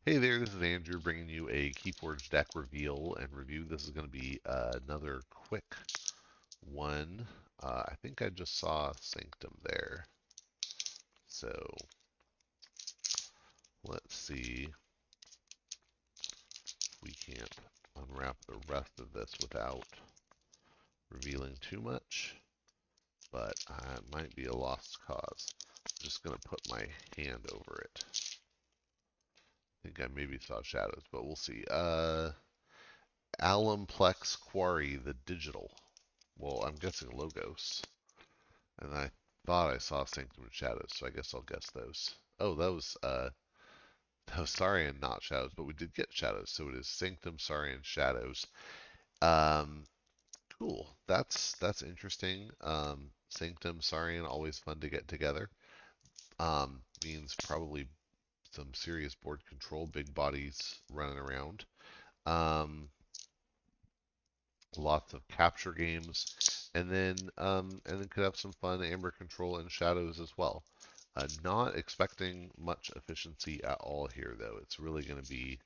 Hey there, this is Andrew bringing you a Keyforge deck reveal and review. This is going to be another quick one. I think I just saw Sanctum there. So let's see if we can't unwrap the rest of this without revealing too much, but it might be a lost cause. I'm just going to put my hand over it. I think I maybe saw shadows, but we'll see. Alumplex Quari, the digital. Well, I'm guessing logos. And I thought I saw Sanctum and Shadows, so I guess I'll guess those. Oh, that was Saurian, not Shadows, but we did get Shadows, so it is Sanctum, Saurian, Shadows. Um, cool. That's interesting. Sanctum, Saurian, always fun to get together. Means probably some serious board control, big bodies running around. Um, Lots of capture games, and then could have some fun amber control and shadows as well. Not expecting much efficiency at all here, though. It's really going to be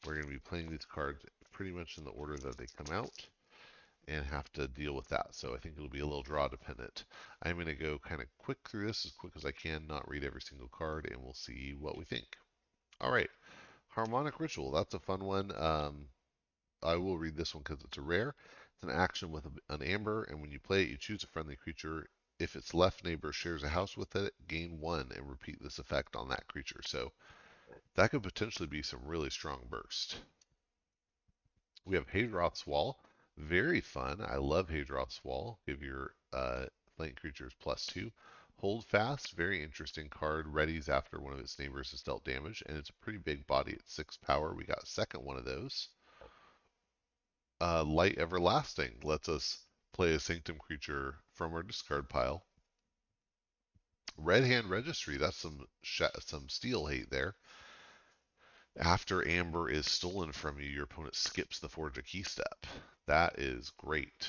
we're going to be playing these cards pretty much in the order that they come out and have to deal with that. So I think it'll be a little draw dependent. I'm going to go kind of quick through this as quick as I can, not read every single card, and we'll see what we think. All right, Harmonic Ritual. That's a fun one. I will read this one because it's a rare. It's an action with an amber, and when you play it, you choose a friendly creature. If its left neighbor shares a house with it, gain one and repeat this effect on that creature. So that could potentially be some really strong burst. We have Hadroth's Wall. Very fun. I love Hadroth's Wall. Give your flank creatures +2. Hold Fast. Very interesting card. Readies after one of its neighbors has dealt damage, and it's a pretty big body at 6 power. We got a second one of those. Light Everlasting lets us play a Sanctum creature from our discard pile. Red Hand Registry, that's some steel hate there. After Amber is stolen from you, your opponent skips the Forge a Key step. That is great.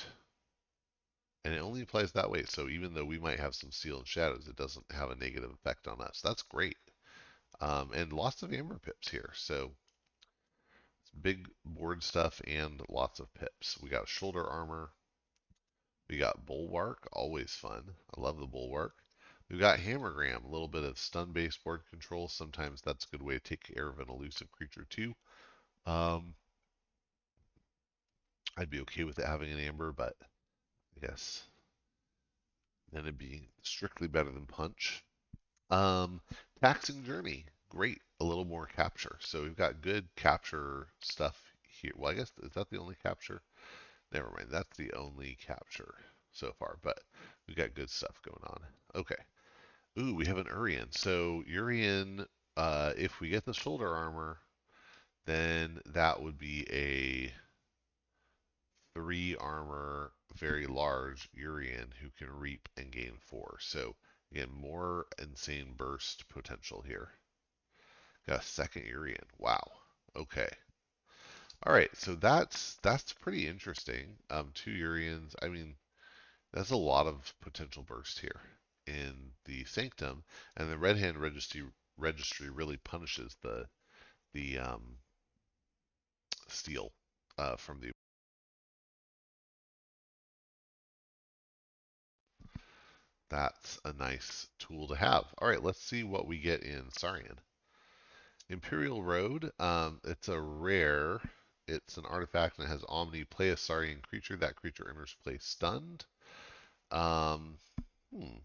And it only applies that way, so even though we might have some steel and shadows, it doesn't have a negative effect on us. That's great. And lots of Amber pips here, so big board stuff and lots of pips. We got Shoulder Armor, we got Bulwark, always fun. I love the Bulwark. We've got Hammergram, a little bit of stun-based board control. Sometimes that's a good way to take care of an elusive creature too. Um, I'd be okay with it having an Amber, but I guess then it'd be strictly better than Punch. Um, Taxing Journey, great. A little more capture. So we've got good capture stuff here. Well, I guess is that the only capture? Never mind. That's the only capture so far, but we've got good stuff going on. Okay. Ooh, we have an Urian. So Urian, if we get the shoulder armor, then that would be a 3 armor, very large Urian who can reap and gain 4. So again, more insane burst potential here. Got a second Urian. Wow. Okay. All right. So that's pretty interesting. 2 Urians. I mean, that's a lot of potential burst here in the Sanctum, and the Red Hand registry really punishes the steal from the. That's a nice tool to have. All right, let's see what we get in Saurian. Imperial Road. It's a rare. It's an artifact and it has Omni. Play a Saurian creature. That creature enters play stunned. Um, hmm.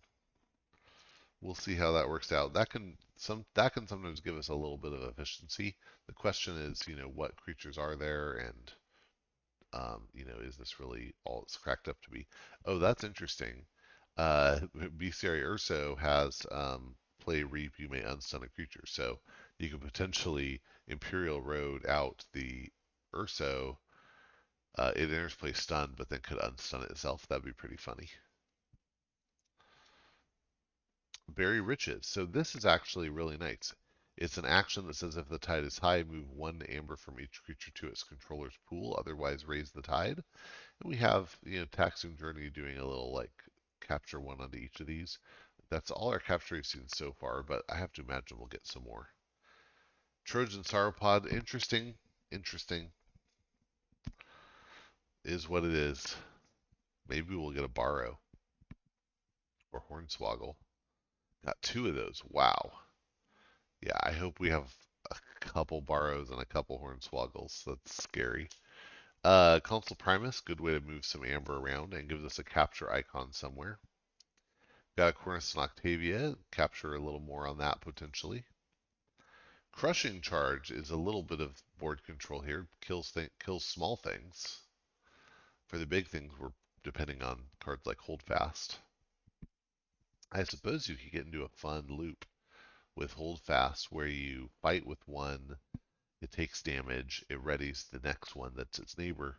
We'll see how that works out. That can sometimes give us a little bit of efficiency. The question is, what creatures are there, and is this really all it's cracked up to be? Oh, that's interesting. Bestiary Urso has play reap. You may unstun a creature, so you could potentially Imperial Road out the Urso. It enters play stunned, but then could unstun it itself. That'd be pretty funny. Berry Riches. So this is actually really nice. It's an action that says if the tide is high, move 1 amber from each creature to its controller's pool. Otherwise, raise the tide. And we have, Taxing Journey doing a little like capture one onto each of these. That's all our capture we've seen so far, but I have to imagine we'll get some more. Trojan Sauropod, interesting. Interesting is what it is. Maybe we'll get a Barrow or Hornswoggle. Got two of those. Wow. Yeah, I hope we have a couple Barrows and a couple Hornswoggles. That's scary. Consul Primus, good way to move some amber around and gives us a capture icon somewhere. Got a Cornus and Octavia, capture a little more on that potentially. Crushing Charge is a little bit of board control here. Kills small things. For the big things, we're depending on cards like Hold Fast. I suppose you could get into a fun loop with Hold Fast where you fight with one, it takes damage, it readies the next one that's its neighbor.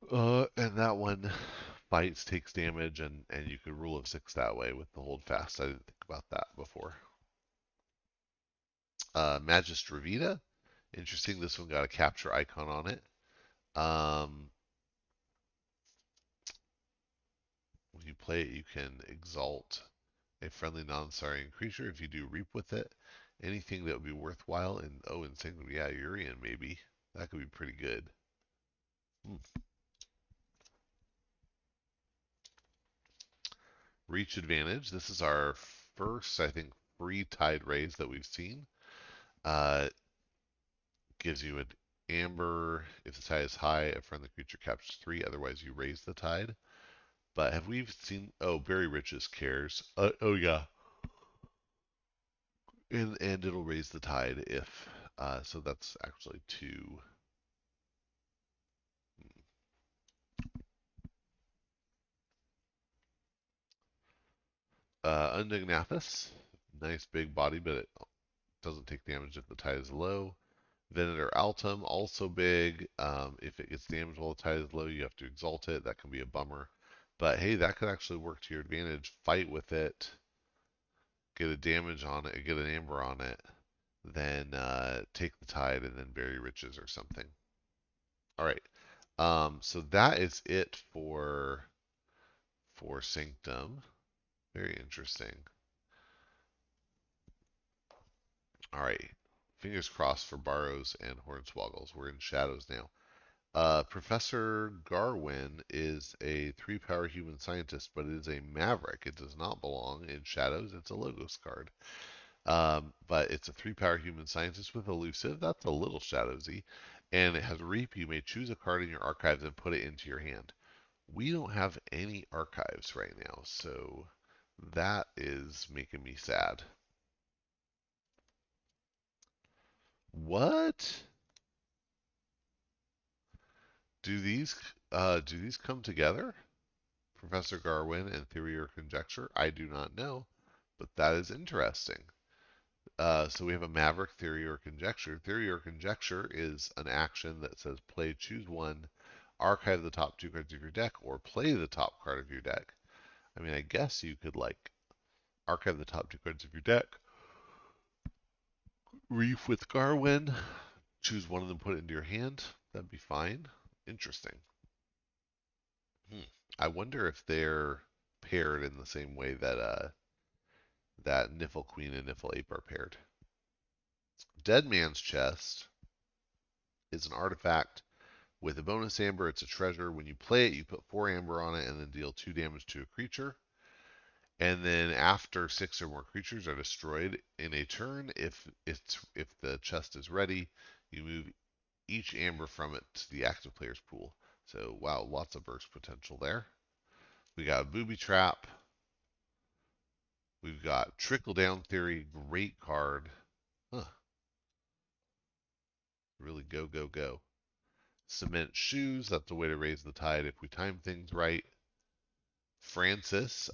And that one fights, takes damage, and you could rule of six that way with the Hold Fast. I didn't think about that before. Magistravita, interesting. This one got a capture icon on it. When you play it, you can exalt a friendly non-sorrying creature. If you do reap with it, anything that would be worthwhile. And oh, insane, yeah, Urian maybe. That could be pretty good. Reach advantage. This is our first, I think, free tide raise that we've seen. Gives you an amber. If the tide is high, a friendly creature captures 3. Otherwise, you raise the tide. But have we seen? Oh, Berry Riches cares. Oh yeah, and it'll raise the tide if. So that's actually 2. Undugnathus, nice big body, but it doesn't take damage if the tide is low. Venator Altum, also big. If it gets damaged while the tide is low, you have to exalt it. That can be a bummer. But hey, that could actually work to your advantage. Fight with it, get a damage on it, get an amber on it, then take the tide and then bury riches or something. All right. So that is it for Sanctum. Very interesting. All right. Fingers crossed for Barrows and Hornswoggles. We're in shadows now. Professor Garwin is a 3-power human scientist, but it is a Maverick. It does not belong in shadows. It's a Logos card. But it's a 3-power human scientist with elusive. That's a little shadowsy. And it has reap. You may choose a card in your archives and put it into your hand. We don't have any archives right now, so that is making me sad. What? Do these come together? Professor Garwin and Theory or Conjecture? I do not know, but that is interesting. So we have a Maverick, Theory or Conjecture. Theory or Conjecture is an action that says play, choose one, archive the top 2 cards of your deck, or play the top card of your deck. I mean, I guess you could like archive the top 2 cards of your deck, reef with Garwin, choose one of them, put it into your hand. That'd be fine. Interesting. I wonder if they're paired in the same way that Niffle Queen and Niffle Ape are paired. Dead Man's Chest is an artifact with a bonus amber. It's a treasure. When you play it, you put 4 amber on it and then deal 2 damage to a creature. And then after 6 or more creatures are destroyed in a turn, if the chest is ready, you move each amber from it to the active player's pool. So wow, lots of burst potential there. We got Booby Trap. We've got Trickle Down Theory, great card. Huh. Really go, go, go. Cement Shoes, that's a way to raise the tide if we time things right. Francis,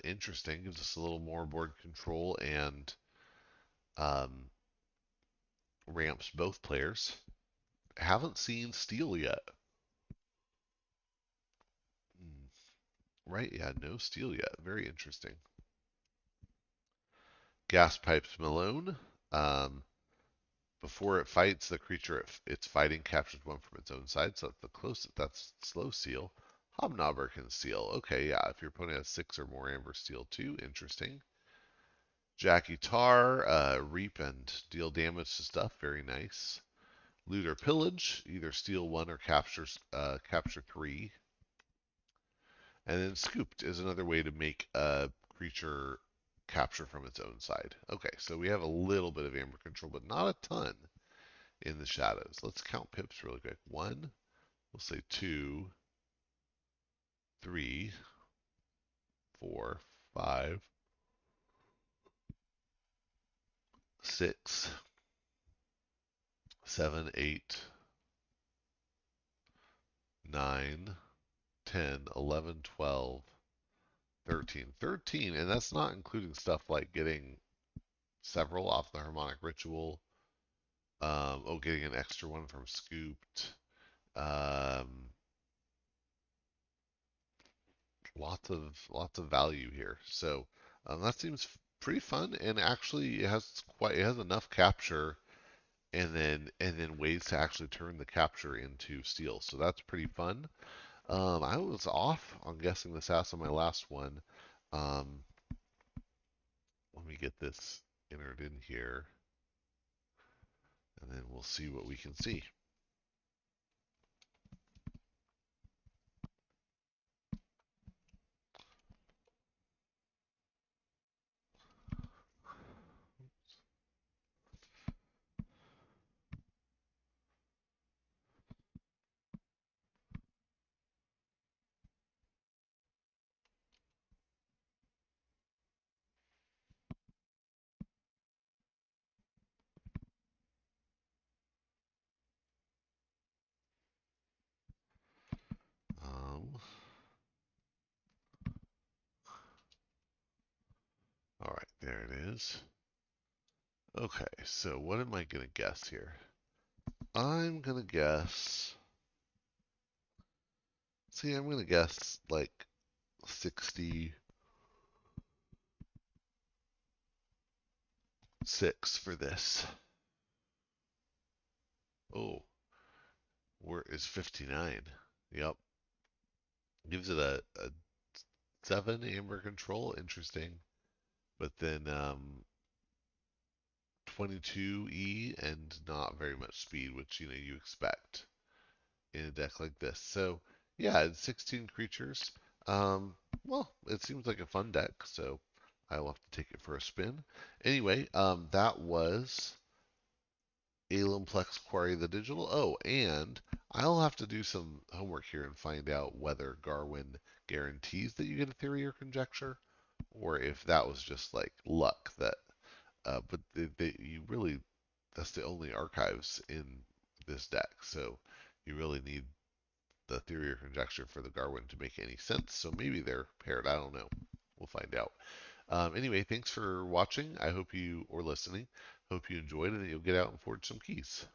interesting, gives us a little more board control and um, ramps both players. Haven't seen Steel yet. Right, yeah, no Steel yet. Very interesting. Gas Pipes Malone. Before it fights, the creature it's fighting captures 1 from its own side, so that's slow seal. Hobnobber can seal. Okay, yeah, if your opponent has 6 or more amber, steal 2. Interesting. Jackie Tar, reap and deal damage to stuff. Very nice. Loot or pillage, either steal one or capture three. And then scooped is another way to make a creature capture from its own side. Okay, so we have a little bit of amber control, but not a ton in the shadows. Let's count pips really quick. One, we'll say two, three, four, five, six, seven, 8, 9, 10, 11, 12, 13. 13, and that's not including stuff like getting several off the harmonic ritual. Getting an extra one from scooped. Um, lots of value here. So that seems pretty fun, and actually it has enough capture, and then ways to actually turn the capture into steel. So that's pretty fun. I was off on guessing this house on my last one. Um, Let me get this entered in here, and then we'll see what we can see. Um, all right, there it is. Okay, so what am I gonna guess here? I'm gonna guess. See, I'm gonna guess like 66 for this. Oh, where is 59? Yep, gives it a 7 amber control. Interesting, but then 22 E and not very much speed, which you expect in a deck like this. So yeah, it's 16 creatures. Well, it seems like a fun deck, so I'll have to take it for a spin. Anyway, that was Alumplex Quari the Digital. Oh, and I'll have to do some homework here and find out whether Garwin guarantees that you get a theory or conjecture, or if that was just like luck that. But you really, that's the only archives in this deck, so you really need the theory or conjecture for the Garwin to make any sense. So maybe they're paired. I don't know. We'll find out. Anyway, thanks for watching. I hope you or listening. Hope you enjoyed it and you'll get out and forge some keys.